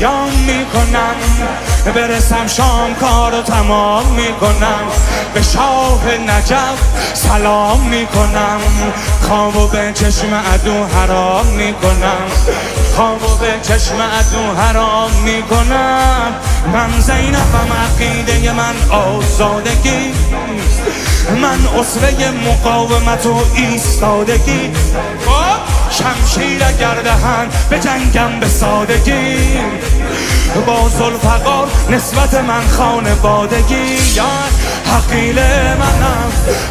قیام میکنم برسم شام کارو تمام میکنم به شاه نجف سلام میکنم خوابو به چشم عدو حرام میکنم خوابو به چشم عدو حرام میکنم من زینبم عقیده من آزادگی من اسوه مقاومت و ایستادگی شمشیر اگر دهن به جنگم به سادگی با ذوالفقار نسبت من خانوادگی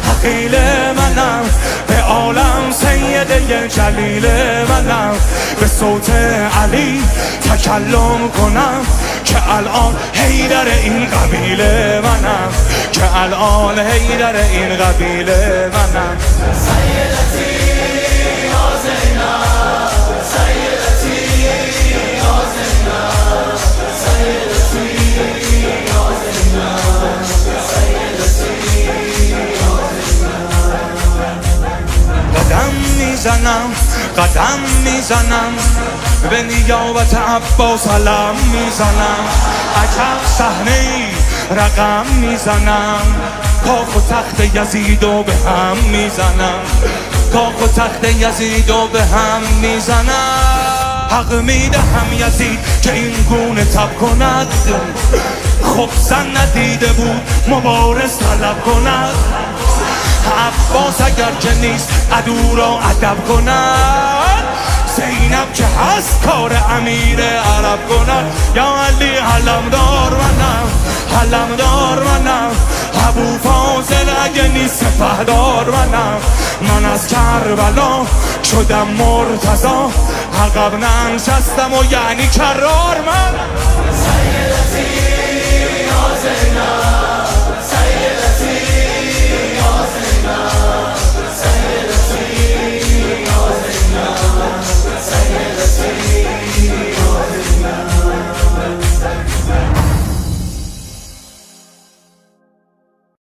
حقیل منم به عالم سیده جلیل منم به صوت علی تکلم کنم که الان حیدر این قبیله منم که الان حیدر این قبیله منم سیدتی قدم میزنم به نیابت عباس علم میزنم عجب صحنه‌ای رقم میزنم کاخ و تخت یزیدو به هم میزنم کاخ و تخت یزیدو به هم میزنم حق میدهم یزید که این گونه تب کند خب زن ندیده بود مبارز طلب کند عباس اگر که نیست عدو را ادب کند زینب که هست کار امیر عرب کند یا علی علمدار منم ابو فاضل اگه نیست سپهدار من از کربلا شدم مرتضی عقب ننشستم و یعنی کرار من سیدتی یا زینب